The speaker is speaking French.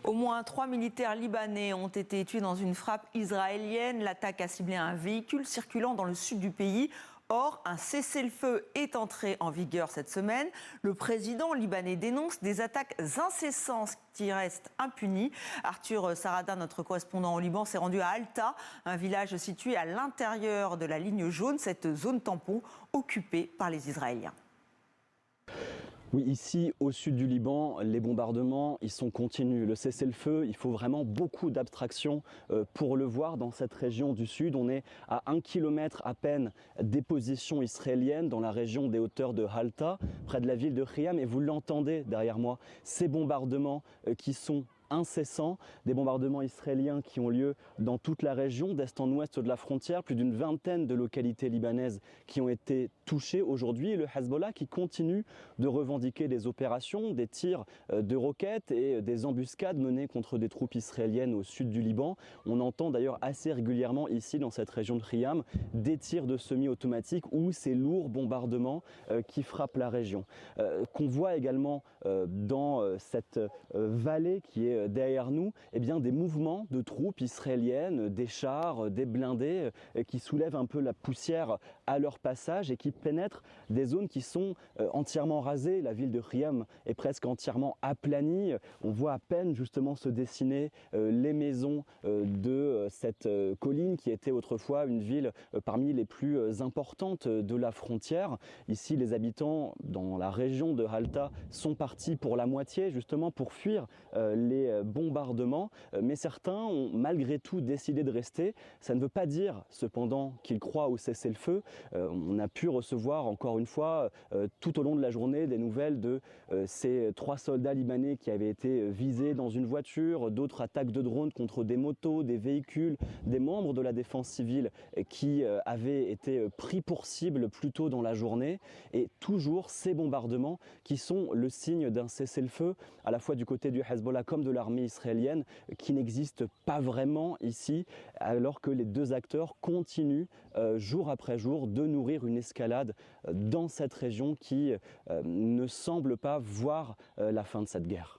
Au moins 3 militaires libanais ont été tués dans une frappe israélienne. L'attaque a ciblé un véhicule circulant dans le sud du pays. Or, un cessez-le-feu est entré en vigueur cette semaine. Le président libanais dénonce des attaques incessantes qui restent impunies. Arthur Sarada, notre correspondant au Liban, s'est rendu à Alta, un village situé à l'intérieur de la ligne jaune, cette zone tampon occupée par les Israéliens. Oui, ici, au sud du Liban, les bombardements, ils sont continus. Le cessez-le-feu, il faut vraiment beaucoup d'abstraction pour le voir dans cette région du sud. On est à 1 kilomètre à peine des positions israéliennes dans la région des hauteurs de Halta, près de la ville de Khiam. Et vous l'entendez derrière moi, ces bombardements qui sont incessants, des bombardements israéliens qui ont lieu dans toute la région, d'est en ouest de la frontière, plus d'une vingtaine de localités libanaises qui ont été touchées aujourd'hui, et le Hezbollah qui continue de revendiquer des opérations, des tirs de roquettes et des embuscades menées contre des troupes israéliennes au sud du Liban. On entend d'ailleurs assez régulièrement ici dans cette région de Khiam des tirs de semi-automatiques ou ces lourds bombardements qui frappent la région. Qu'on voit également dans cette vallée qui est derrière nous, eh bien, des mouvements de troupes israéliennes, des chars, des blindés qui soulèvent un peu la poussière à leur passage et qui pénètrent des zones qui sont entièrement rasées. La ville de Khiam est presque entièrement aplanie. On voit à peine justement se dessiner les maisons de cette colline qui était autrefois une ville parmi les plus importantes de la frontière. Ici, les habitants dans la région de Halta sont partis pour la moitié justement pour fuir les bombardements, mais certains ont malgré tout décidé de rester. Ça ne veut pas dire cependant qu'ils croient au cessez-le-feu. On a pu recevoir encore une fois tout au long de la journée des nouvelles de ces 3 soldats libanais qui avaient été visés dans une voiture, d'autres attaques de drones contre des motos, des véhicules, des membres de la défense civile qui avaient été pris pour cible plus tôt dans la journée, et toujours ces bombardements qui sont le signe d'un cessez-le-feu à la fois du côté du Hezbollah comme de l'armée israélienne qui n'existe pas vraiment ici, alors que les deux acteurs continuent jour après jour de nourrir une escalade dans cette région qui ne semble pas voir la fin de cette guerre.